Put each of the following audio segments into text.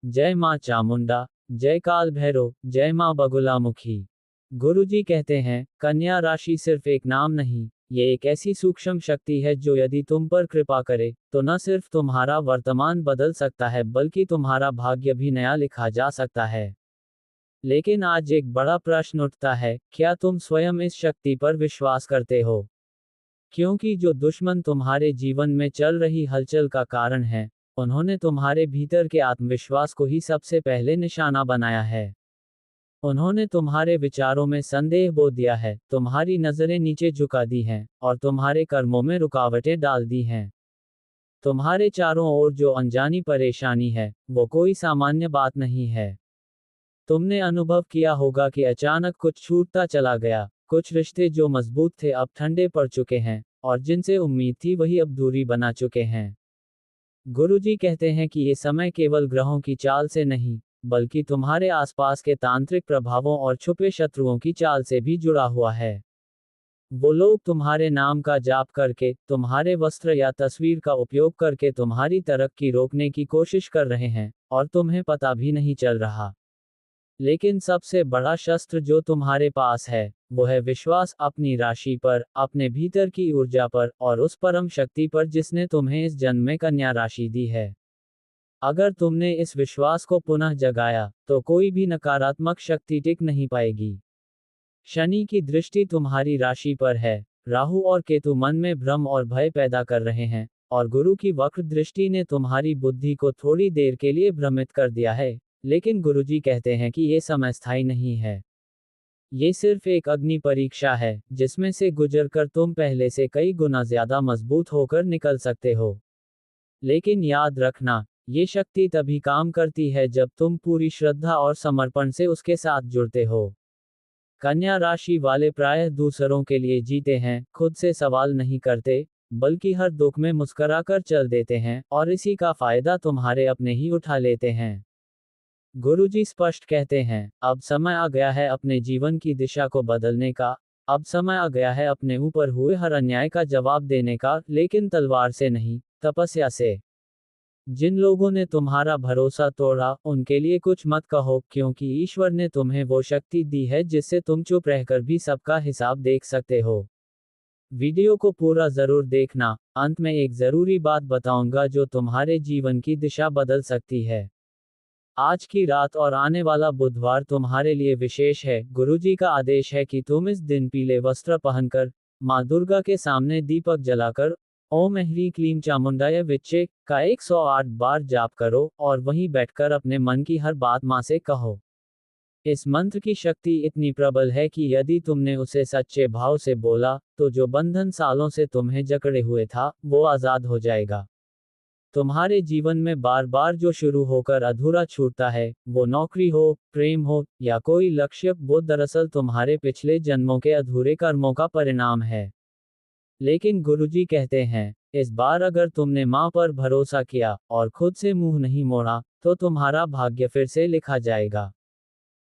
जय माँ चामुंडा, जय काल भैरव, जय माँ बगुलामुखी। गुरुजी कहते हैं, कन्या राशि सिर्फ एक नाम नहीं, ये एक ऐसी सूक्ष्म शक्ति है जो यदि तुम पर कृपा करे, तो न सिर्फ तुम्हारा वर्तमान बदल सकता है बल्कि तुम्हारा भाग्य भी नया लिखा जा सकता है। लेकिन आज एक बड़ा प्रश्न उठता है, क्या तुम स्वयं इस शक्ति पर विश्वास करते हो? क्योंकि जो दुश्मन तुम्हारे जीवन में चल रही हलचल का कारण है, उन्होंने तुम्हारे भीतर के आत्मविश्वास को ही सबसे पहले निशाना बनाया है। उन्होंने तुम्हारे विचारों में संदेह बो दिया है, तुम्हारी नजरें नीचे झुका दी हैं, और तुम्हारे कर्मों में रुकावटें डाल दी हैं। तुम्हारे चारों ओर जो अनजानी परेशानी है, वो कोई सामान्य बात नहीं है। तुमने अनुभव किया होगा कि अचानक कुछ छूटता चला गया, कुछ रिश्ते जो मजबूत थे अब ठंडे पड़ चुके हैं, और जिनसे उम्मीद थी वही अब दूरी बना चुके हैं। गुरुजी कहते हैं कि ये समय केवल ग्रहों की चाल से नहीं, बल्कि तुम्हारे आसपास के तांत्रिक प्रभावों और छुपे शत्रुओं की चाल से भी जुड़ा हुआ है। वो लोग तुम्हारे नाम का जाप करके, तुम्हारे वस्त्र या तस्वीर का उपयोग करके तुम्हारी तरक्की रोकने की कोशिश कर रहे हैं, और तुम्हें पता भी नहीं चल रहा। लेकिन सबसे बड़ा शस्त्र जो तुम्हारे पास है, वो है विश्वास अपनी राशि पर, अपने भीतर की ऊर्जा पर, और उस परम शक्ति पर जिसने तुम्हें इस जन्म में कन्या राशि दी है। अगर तुमने इस विश्वास को पुनः जगाया, तो कोई भी नकारात्मक शक्ति टिक नहीं पाएगी। शनि की दृष्टि तुम्हारी राशि पर है, राहु और केतु मन में भ्रम और भय पैदा कर रहे हैं, और गुरु की वक्र दृष्टि ने तुम्हारी बुद्धि को थोड़ी देर के लिए भ्रमित कर दिया है। लेकिन गुरुजी कहते हैं कि ये समय स्थायी नहीं है। ये सिर्फ एक अग्नि परीक्षा है, जिसमें से गुजरकर तुम पहले से कई गुना ज्यादा मजबूत होकर निकल सकते हो। लेकिन याद रखना, ये शक्ति तभी काम करती है जब तुम पूरी श्रद्धा और समर्पण से उसके साथ जुड़ते हो। कन्या राशि वाले प्रायः दूसरों के लिए जीते हैं, खुद से सवाल नहीं करते, बल्कि हर दुख में मुस्कराकर चल देते हैं, और इसी का फायदा तुम्हारे अपने ही उठा लेते हैं। गुरुजी स्पष्ट कहते हैं, अब समय आ गया है अपने जीवन की दिशा को बदलने का। अब समय आ गया है अपने ऊपर हुए हर अन्याय का जवाब देने का, लेकिन तलवार से नहीं, तपस्या से। जिन लोगों ने तुम्हारा भरोसा तोड़ा, उनके लिए कुछ मत कहो, क्योंकि ईश्वर ने तुम्हें वो शक्ति दी है जिससे तुम चुप रहकर भी सबका हिसाब देख सकते हो। वीडियो को पूरा जरूर देखना, अंत में एक जरूरी बात बताऊंगा जो तुम्हारे जीवन की दिशा बदल सकती है। आज की रात और आने वाला बुधवार तुम्हारे लिए विशेष है। गुरुजी का आदेश है कि तुम इस दिन पीले वस्त्र पहनकर, माँ दुर्गा के सामने दीपक जलाकर, ओम ह्रीं क्लीं चामुंडाय विच्चे का 108 बार जाप करो, और वहीं बैठकर अपने मन की हर बात माँ से कहो। इस मंत्र की शक्ति इतनी प्रबल है कि यदि तुमने उसे सच्चे भाव से बोला, तो जो बंधन सालों से तुम्हें जकड़े हुए था, वो आजाद हो जाएगा। तुम्हारे जीवन में बार बार जो शुरू होकर अधूरा छूटता है, वो नौकरी हो, प्रेम हो, या कोई लक्ष्य, वो दरअसल तुम्हारे पिछले जन्मों के अधूरे कर्मों का परिणाम है। लेकिन गुरुजी कहते हैं, इस बार अगर तुमने माँ पर भरोसा किया, और खुद से मुंह नहीं मोड़ा, तो तुम्हारा भाग्य फिर से लिखा जाएगा।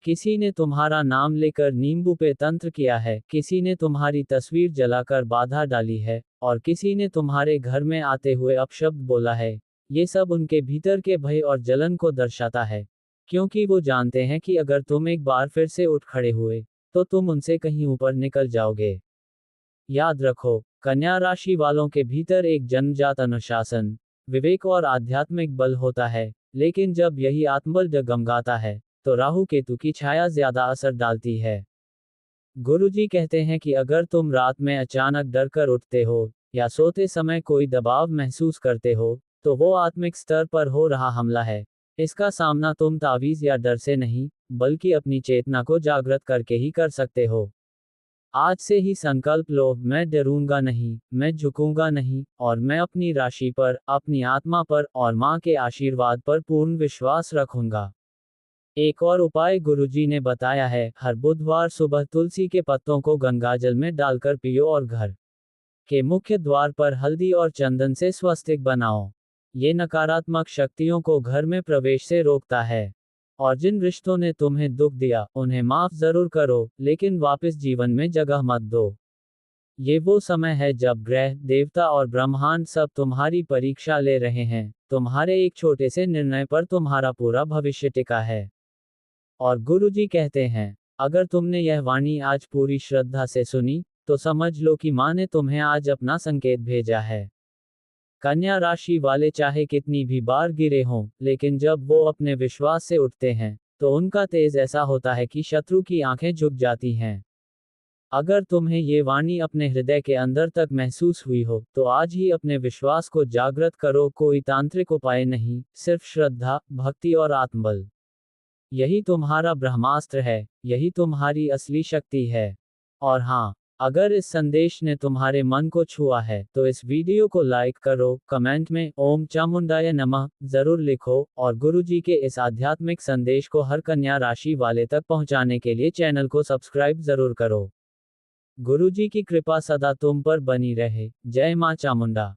किसी ने तुम्हारा नाम लेकर नींबू पे तंत्र किया है, किसी ने तुम्हारी तस्वीर जलाकर बाधा डाली है, और किसी ने तुम्हारे घर में आते हुए अपशब्द बोला है। ये सब उनके भीतर के भय और जलन को दर्शाता है, क्योंकि वो जानते हैं कि अगर तुम एक बार फिर से उठ खड़े हुए, तो तुम उनसे कहीं ऊपर निकल जाओगे। याद रखो, कन्या राशि वालों के भीतर एक जन्मजात अनुशासन, विवेक और आध्यात्मिक बल होता है, लेकिन जब यही आत्मबल डगमगाता है, तो राहु केतु की छाया ज्यादा असर डालती है। गुरुजी कहते हैं कि अगर तुम रात में अचानक डर कर उठते हो, या सोते समय कोई दबाव महसूस करते हो, तो वो आत्मिक स्तर पर हो रहा हमला है। इसका सामना तुम तावीज या डर से नहीं, बल्कि अपनी चेतना को जागृत करके ही कर सकते हो। आज से ही संकल्प लो, मैं डरूंगा नहीं, मैं झुकूंगा नहीं, और मैं अपनी राशि पर, अपनी आत्मा पर, और माँ के आशीर्वाद पर पूर्ण विश्वास रखूंगा। एक और उपाय गुरुजी ने बताया है, हर बुधवार सुबह तुलसी के पत्तों को गंगाजल में डालकर पियो और घर के मुख्य द्वार पर हल्दी और चंदन से स्वस्तिक बनाओ। ये नकारात्मक शक्तियों को घर में प्रवेश से रोकता है। और जिन रिश्तों ने तुम्हें दुख दिया, उन्हें माफ जरूर करो, लेकिन वापस जीवन में जगह मत दो। ये वो समय है जब ग्रह, देवता और ब्रह्मांड सब तुम्हारी परीक्षा ले रहे हैं। तुम्हारे एक छोटे से निर्णय पर तुम्हारा पूरा भविष्य टिका है। और गुरुजी कहते हैं, अगर तुमने यह वाणी आज पूरी श्रद्धा से सुनी, तो समझ लो कि माँ ने तुम्हें आज अपना संकेत भेजा है। कन्या राशि वाले चाहे कितनी भी बार गिरे हों, लेकिन जब वो अपने विश्वास से उठते हैं, तो उनका तेज ऐसा होता है कि शत्रु की आंखें झुक जाती हैं। अगर तुम्हें ये वाणी अपने हृदय के अंदर तक महसूस हुई हो, तो आज ही अपने विश्वास को जागृत करो। कोई तांत्रिक उपाय नहीं, सिर्फ श्रद्धा, भक्ति और आत्मबल। यही तुम्हारा ब्रह्मास्त्र है, यही तुम्हारी असली शक्ति है। और हाँ, अगर इस संदेश ने तुम्हारे मन को छुआ है, तो इस वीडियो को लाइक करो, कमेंट में ओम चामुंडाय नमः जरूर लिखो, और गुरुजी के इस आध्यात्मिक संदेश को हर कन्या राशि वाले तक पहुंचाने के लिए चैनल को सब्सक्राइब जरूर करो। गुरुजी की कृपा सदा तुम पर बनी रहे। जय मां चामुंडा।